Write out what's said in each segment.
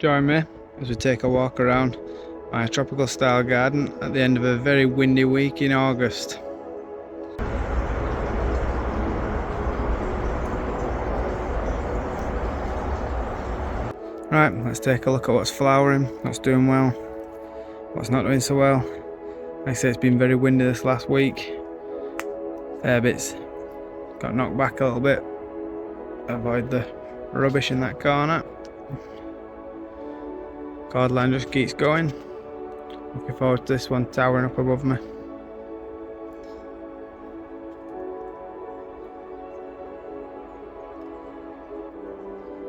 Join me as we take a walk around my tropical style garden at the end of a very windy week in August. Right, let's take a look at what's flowering, what's doing well, what's not doing so well. Like I say, it's been very windy this last week. Fair bits got knocked back a little bit. Avoid the rubbish in that corner. Cordline just keeps going. Looking forward to this one towering up above me.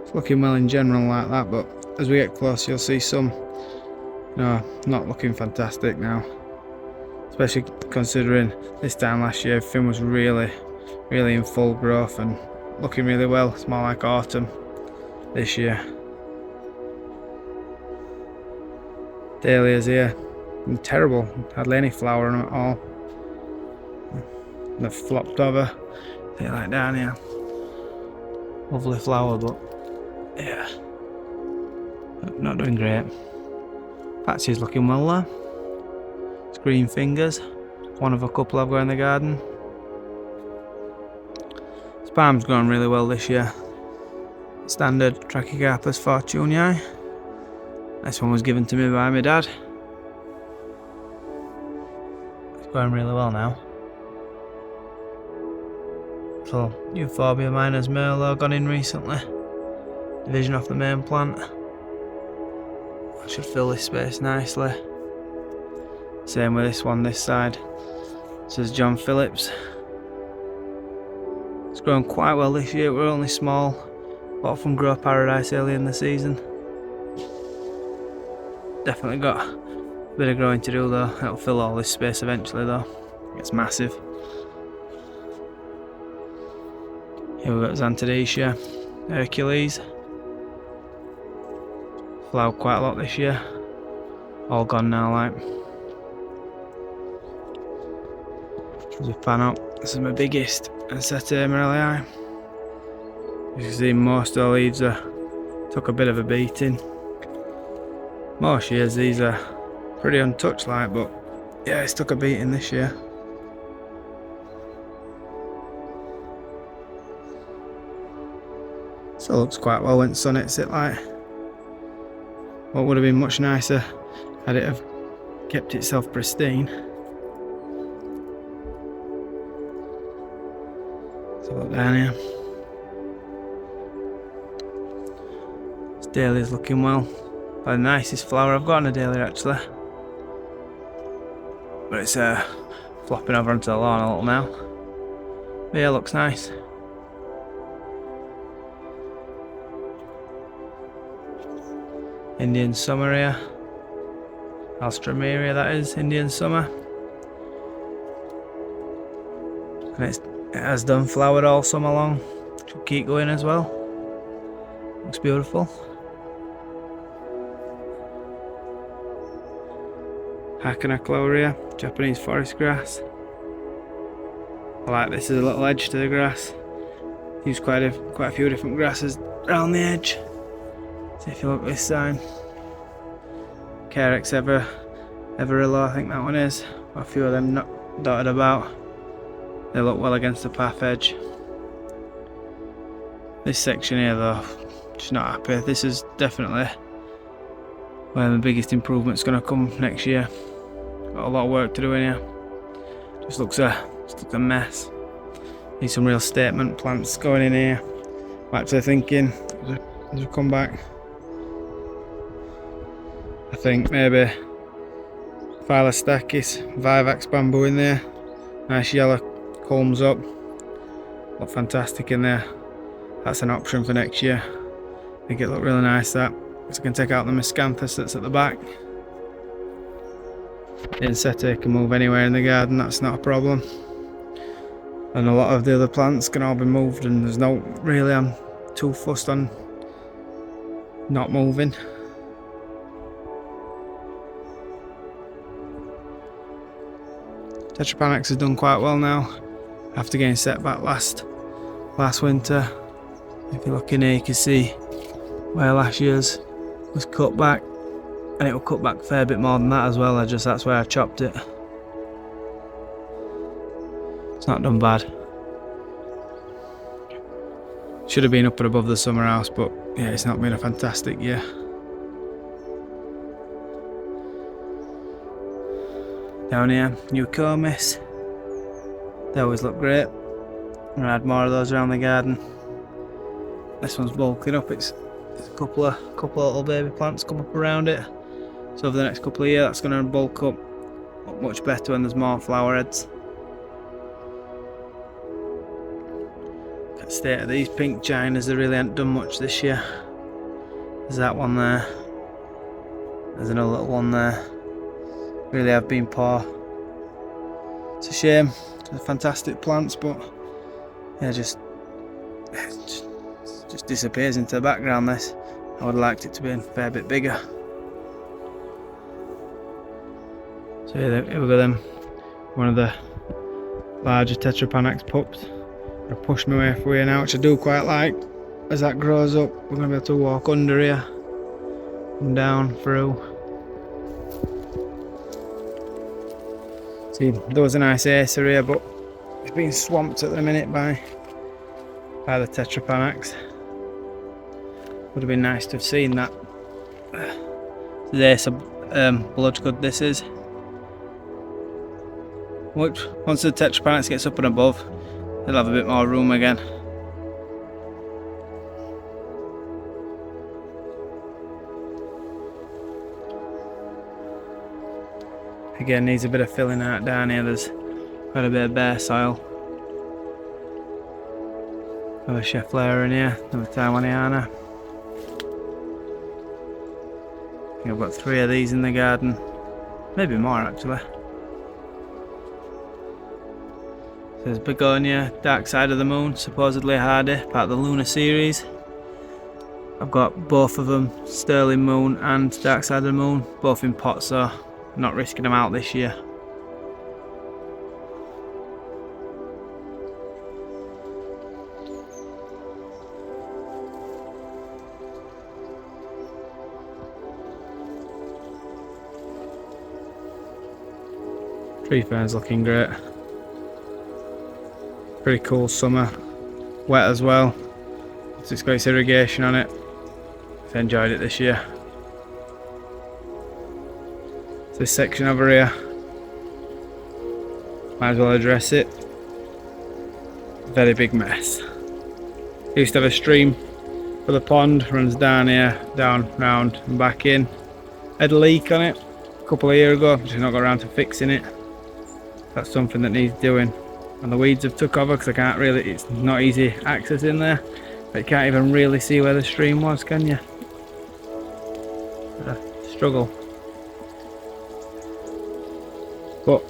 It's looking well in general like that, but as we get close you'll see some not looking fantastic now. Especially considering this time last year everything was really in full growth and looking really well. It's more like autumn this year. Dahlias here, terrible, hardly any flower on them at all. They've flopped over, they're like down here. Lovely flower, but yeah, not doing great. Patsy's looking well there. It's green fingers, one of a couple I've got in the garden. This palm's gone really well this year. Standard Trachycarpus fortunei. This one was given to me by my dad. It's going really well now. So, Euphorbia minors Merlot gone in recently. Division off the main plant. I should fill this space nicely. Same with this one this side. This is John Phillips. It's grown quite well this year. We're only small. Bought from Grow Paradise early in the season. Definitely got a bit of growing to do though. It'll fill all this space eventually though. It's massive. Here we've got Xanthodecia Hercules. Flowered quite a lot this year. All gone now like. As we pan up, this is my biggest Ensete Morellii. As you can see, most of the leaves took a bit of a beating. Most years these are pretty untouched like, but yeah, it's took a beating this year. So it looks quite well when sun hits it like. What would have been much nicer had it have kept itself pristine. So look down here. This dahlia's looking well. Probably the nicest flower I've got on a dahlia actually. But it's flopping over onto the lawn a little now. But yeah, looks nice. Indian summer here. Alstroemeria that is, Indian summer. And it has done flowered all summer long. Should keep going as well. Looks beautiful. Hakanacloria, Japanese forest grass. I like this as a little edge to the grass. Use quite a few different grasses around the edge. See if you look this side. Carex Everillo, I think that one is. A few of them dotted about. They look well against the path edge. This section here though, just not happy. This is definitely where the biggest improvement's going to come next year. Got a lot of work to do in here. Just looks a mess. Need some real statement plants going in here. I'm actually thinking as we come back, I think maybe Phyllostacis vivax bamboo in there. Nice yellow culms up. Look fantastic in there. That's an option for next year. I think it looked really nice that. So I can take out the miscanthus that's at the back. The Ensete can move anywhere in the garden, that's not a problem. And a lot of the other plants can all be moved, and there's no really, I'm too fussed on not moving. Tetrapanax has done quite well now after getting set back last winter. If you look in here you can see where last year's was cut back, and it will cut back a fair bit more than that as well. That's where I chopped it. It's not done bad. Should have been up and above the summer house, but yeah, it's not been a fantastic year. Down here, new comis. They always look great. I'm gonna add more of those around the garden. This one's bulking up. It's a couple of little baby plants come up around it. So over the next couple of years, that's gonna bulk up much better when there's more flower heads. Look at the state of these pink chinas. They really haven't done much this year. There's that one there. There's another little one there. Really have been poor. It's a shame. They're fantastic plants, but yeah, just disappears into the background. This, I would have liked it to be a fair bit bigger. So yeah, here we go then. One of the larger Tetrapanax pups. I push my way through here now, which I do quite like. As that grows up, we're going to be able to walk under here and down through. See, there was a nice acer here, but it's been swamped at the minute by the Tetrapanax. Would have been nice to have seen that. There's a bloodgood this is. Which, once the Tetrapanax gets up and above, they'll have a bit more room again. Again, needs a bit of filling out down here. There's quite a bit of bare soil. Another Schefflera in here, another Taiwaniana. I think I've got 3 of these in the garden, maybe more actually. There's Begonia, Dark Side of the Moon, supposedly hardy, part of the Lunar series. I've got both of them, Sterling Moon and Dark Side of the Moon, both in pots, so I'm not risking them out this year. Tree ferns looking great. Pretty cool summer. Wet as well. It's got its irrigation on it. I've enjoyed it this year. This section over here, might as well address it. Very big mess. Used to have a stream for the pond, runs down here, down, round and back in. Had a leak on it a couple of years ago, just not got around to fixing it. That's something that needs doing. And the weeds have took over because I can't really, it's not easy access in there. But you can't even really see where the stream was, can you? Struggle. But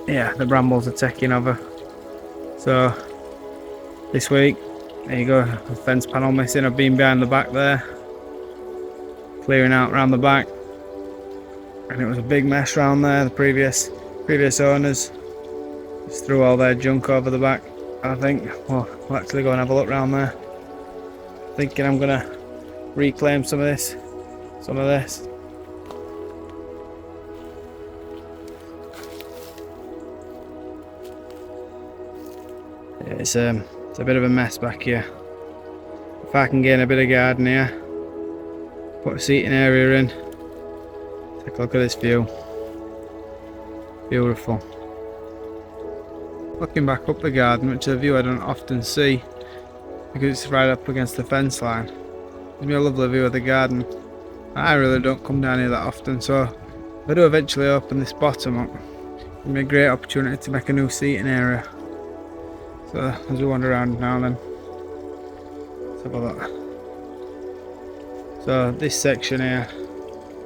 yeah, the brambles are taking over. So this week, there you go, the fence panel missing. I've been behind the back there, clearing out around the back, and it was a big mess around there. The previous owners just threw all their junk over the back. I think we'll actually go and have a look around there. Thinking I'm gonna reclaim some of this. It's a bit of a mess back here. If I can gain a bit of garden here, put a seating area in, take a look at this view. Beautiful. Looking back up the garden, which is a view I don't often see because it's right up against the fence line. Gives me a lovely view of the garden. I really don't come down here that often, so if I do eventually open this bottom up, it'll be a great opportunity to make a new seating area. So as we wander around now then, let's have a look. So this section here,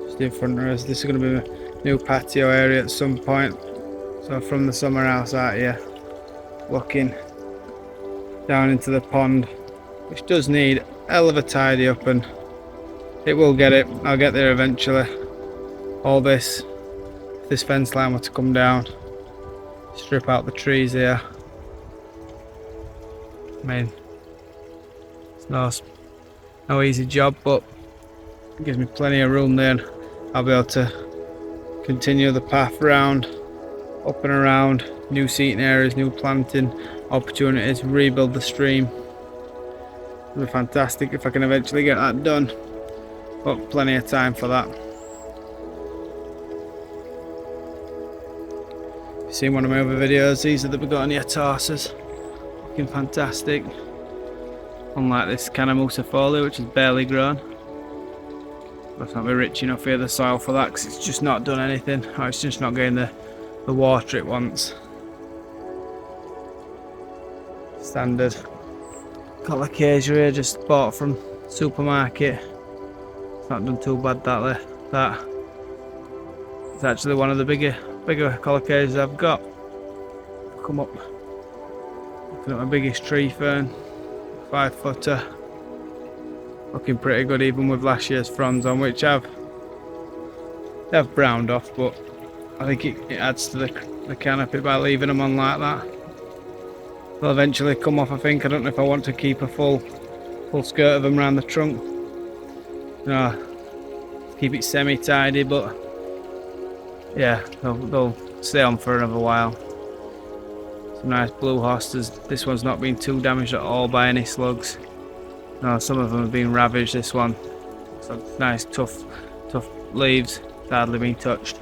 just in front of us, this is going to be a new patio area at some point. So from the summer house out here, looking down into the pond, which does need a hell of a tidy up, and it will get it. I'll get there eventually. All this, if this fence line were to come down, strip out the trees here. I mean, it's no easy job, but It gives me plenty of room there, and I'll be able to continue the path round, up and around, new seating areas, new planting opportunities, rebuild the stream. It'll be fantastic if I can eventually get that done, but plenty of time for that. If you've seen one of my other videos, these are the begonia tarsus, looking fantastic. Unlike this canamusifolia, which is barely grown. Must not be rich enough here, the soil for that, because it's just not done anything, or it's just not getting the water it wants. Standard colocasia here, just bought from supermarket. It's not done too bad, that. It's actually one of the bigger colocasias I've got. Come up, looking at my biggest tree fern, 5-footer. Looking pretty good even with last year's fronds on, which they've browned off, but I think it adds to the canopy by leaving them on like that. They'll eventually come off, I think. I don't know if I want to keep a full skirt of them around the trunk. No, keep it semi-tidy, but yeah, they'll stay on for another while. Some nice blue hostas. This one's not been too damaged at all by any slugs. No, some of them have been ravaged. This one, some nice tough leaves, hardly been touched.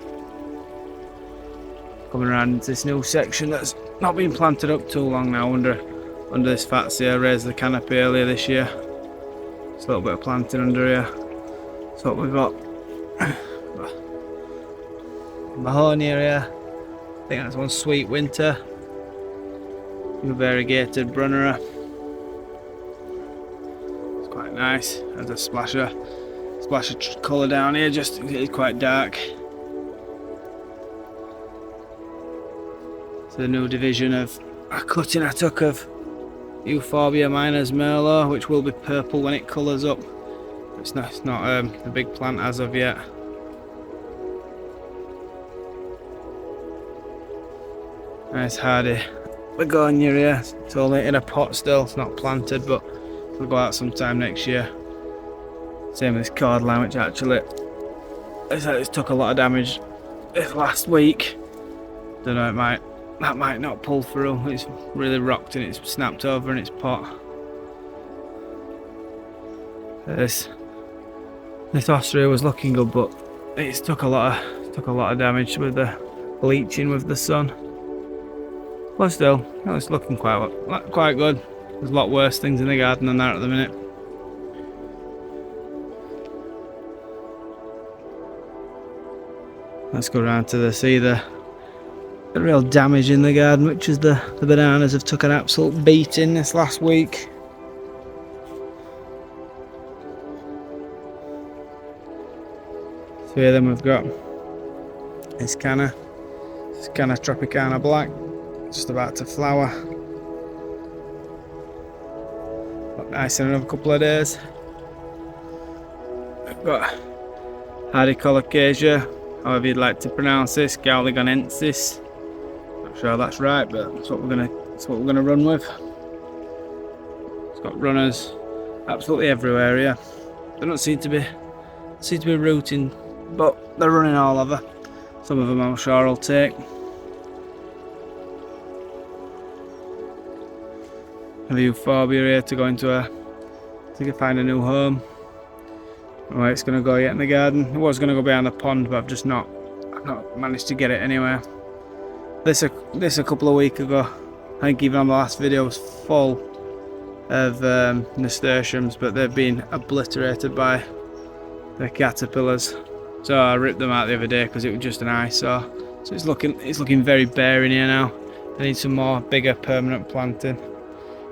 Coming around into this new section that's not been planted up too long now under this fatsia. I raised the canopy earlier this year. There's a little bit of planting under here. So we've got Mahonia here. I think that's one Sweet Winter. New variegated Brunnera. It's quite nice. There's a splash of colour down here. Just it's quite dark. It's a new division of a cutting I took of Euphorbia minors Merlot, which will be purple when it colours up. It's not a big plant as of yet. Nice hardy begonia here. It's only in a pot still, it's not planted, but it'll go out sometime next year. Same with this cordline, which actually it's took a lot of damage this last week. Don't know, that might not pull through. It's really rocked and it's snapped over in its pot. This Austria was looking good, but it's took a lot of damage with the bleaching with the sun. But still, it's looking quite good. There's a lot worse things in the garden than that at the minute. Let's go around to see the real damage in the garden, which is the bananas have took an absolute beating this last week. So here then we've got this Canna Tropicana Black, just about to flower. Look nice in another couple of days. We've got hardy colocasia, however you'd like to pronounce this, Gauligonensis. Not sure that's right, but that's what we're gonna run with. It's got runners absolutely everywhere here. They don't seem to be rooting, but they're running all over. Some of them I'm sure I'll take. Have Euphorbia here to go into to find a new home. Where it's going to go yet in the garden. It was going to go behind the pond, but I've not managed to get it anywhere. This a couple of weeks ago. I think even on the last video was full of nasturtiums, but they've been obliterated by the caterpillars. So I ripped them out the other day because it was just an eyesore. So it's looking very bare in here now. I need some more bigger permanent planting.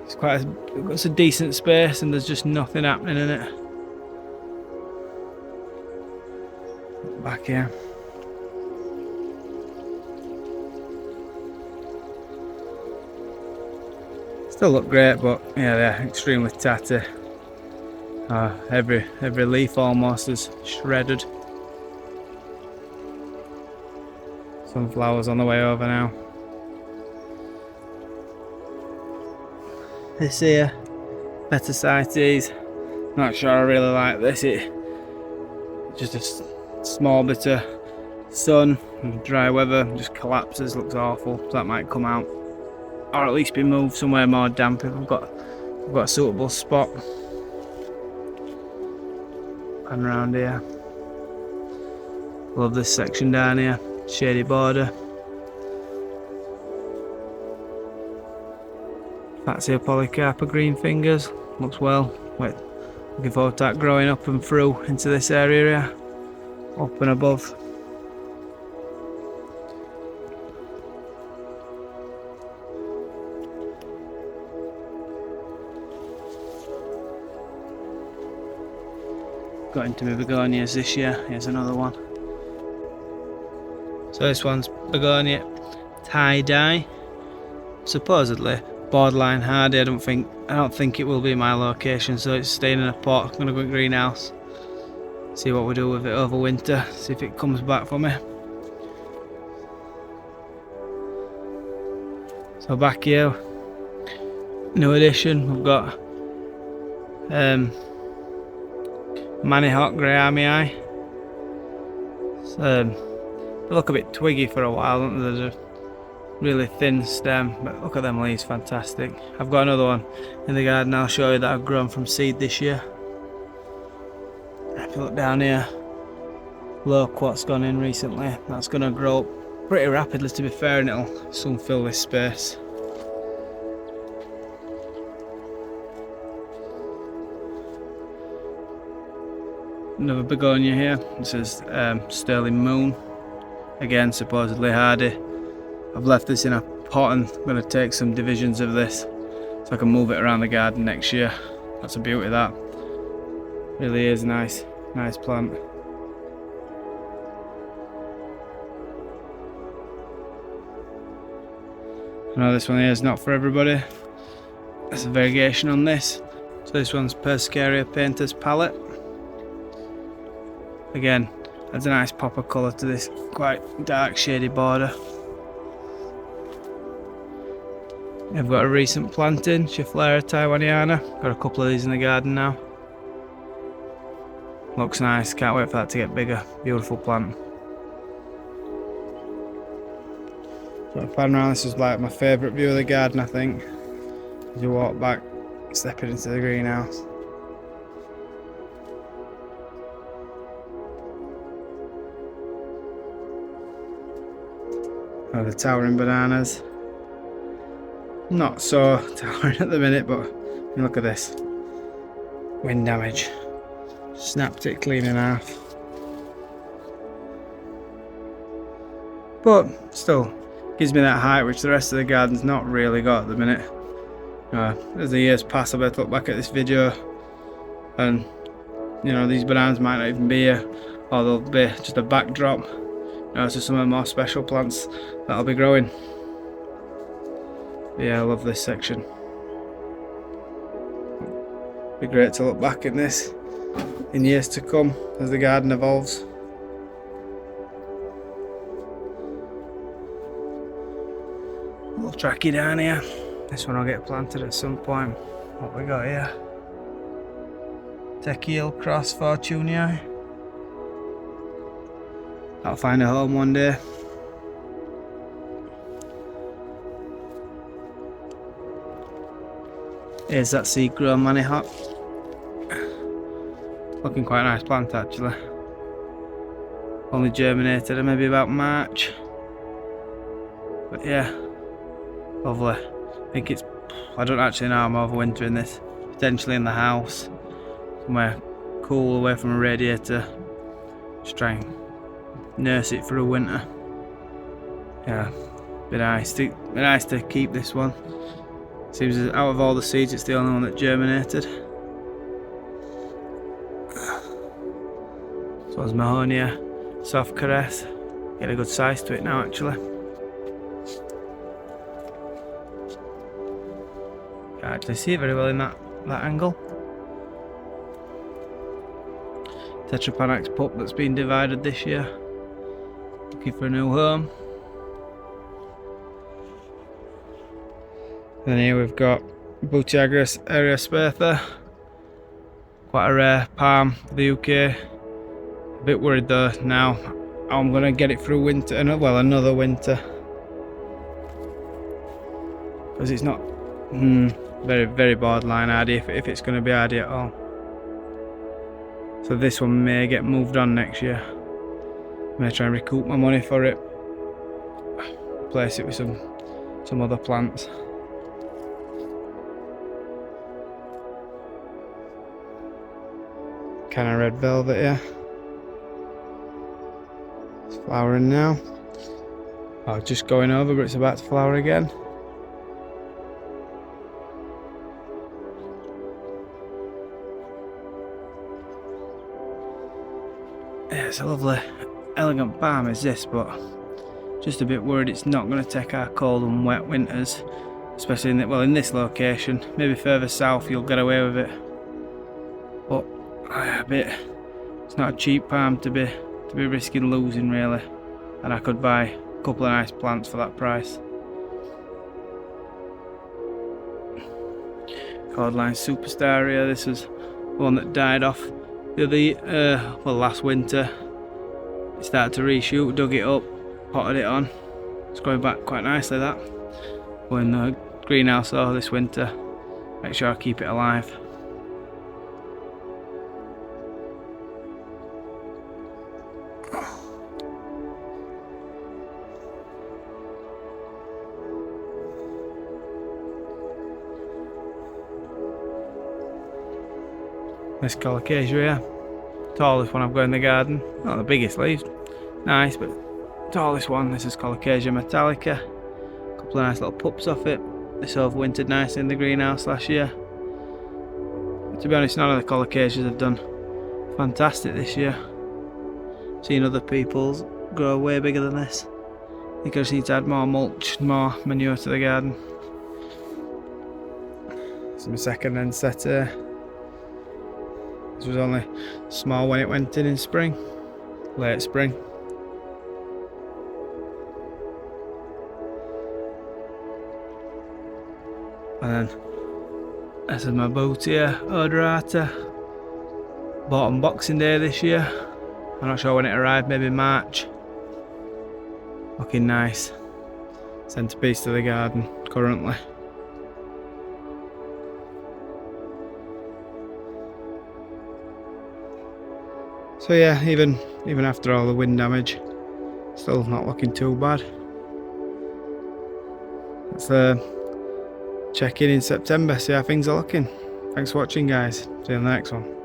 It's a decent space and there's just nothing happening in it. Back here. Still look great, but yeah, they're extremely tatty. Every leaf almost is shredded. Some flowers on the way over now. This here, Metasites. Not sure I really like this. just a small bit of sun and dry weather just collapses, looks awful. So that might come out, or at least be moved somewhere more damp if I've got a suitable spot. And around here, love this section down here, shady border. Fatsia polycarpa green fingers, looks well. Wait, looking forward to that growing up and through into this area here, up and above. Got into my begonias this year. Here's another one. So this one's begonia tie-dye. Supposedly borderline hardy. I don't think it will be my location, so it's staying in a pot. I'm gonna go in greenhouse, see what we do with it over winter, see if it comes back for me. So back here, new addition, we've got Manihawk Grey Army Eye. They look a bit twiggy for a while, don't they? They're a really thin stem, but look at them leaves, fantastic. I've got another one in the garden I'll show you that I've grown from seed this year. If you look down here, loquat's gone in recently. That's going to grow up pretty rapidly, to be fair, and it'll soon fill this space. Another begonia here. This is Sterling Moon. Again, supposedly hardy. I've left this in a pot and I'm going to take some divisions of this so I can move it around the garden next year. That's a beauty, that. Really is nice plant. I know this one here is not for everybody. There's a variegation on this. So this one's Persicaria Painter's Palette. Again, adds a nice pop of colour to this quite dark shady border. I've got a recent planting, Schefflera Taiwaniana. Got a couple of these in the garden now. Looks nice, can't wait for that to get bigger. Beautiful plant. So I pan around, this is like my favourite view of the garden, I think. As you walk back, stepping into the greenhouse. Oh, the towering bananas. Not so towering at the minute, but look at this. Wind damage. Snapped it clean in half. But still, gives me that height which the rest of the garden's not really got at the minute. As the years pass, I'll be able to look back at this video and, you know, these bananas might not even be here, or they'll be just a backdrop, you know, to some of the more special plants that'll be growing. But yeah, I love this section. Be great to look back at this in years to come as the garden evolves. A little tracky down here. This one will get planted at some point. What we got here? Techiel Cross Fortunii. I'll find a home one day. Here's that seed grown Manihawk. Looking quite a nice plant actually. Only germinated in maybe about March. But yeah, lovely. I think I don't actually know, I'm overwintering this. Potentially in the house. Somewhere cool away from a radiator. Just try and nurse it through winter. Yeah, be nice to keep this one. Seems as out of all the seeds it's the only one that germinated. So as Mahonia Soft Caress. Get a good size to it now actually. Can't actually see it very well in that angle. Tetrapanax pup that's been divided this year. Looking for a new home. Then here we've got Butiagris Eriospertha. Quite a rare palm for the UK. A bit worried though now how I'm gonna get it through winter, and well, another winter, because it's not very borderline hardy if it's going to be hardy at all. So this one may get moved on next year. I'm going to try and recoup my money for it, replace it with some other plants. Kind of red velvet here. It's flowering now. Oh, just going over, but it's about to flower again. Yeah, it's a lovely, elegant palm is this, but just a bit worried it's not going to take our cold and wet winters, especially in this location. Maybe further south you'll get away with it, but it's not a cheap palm to be risking losing really, and I could buy a couple of nice plants for that price. Cordline Superstar here. This is one that died off last winter. It started to reshoot, dug it up, potted it on. It's going back quite nicely, that. When the greenhouse though this winter, make sure I keep it alive. This colocasia here, tallest one I've got in the garden. Not the biggest leaves, nice, but tallest one. This is Colocasia Metallica. A couple of nice little pups off it. This overwintered nicely in the greenhouse last year. But to be honest, none of the Colocasias have done fantastic this year. Seen other people's grow way bigger than this. I think I just need to add more mulch, more manure to the garden. This is my second end set here. This was only small when it went in spring, late spring. And then this is my Bootia Odorata. Bought on Boxing Day this year. I'm not sure when it arrived, maybe March. Looking nice. Centerpiece to the garden currently. So yeah, even after all the wind damage, still not looking too bad. Let's check in September, see how things are looking. Thanks for watching guys, see you in the next one.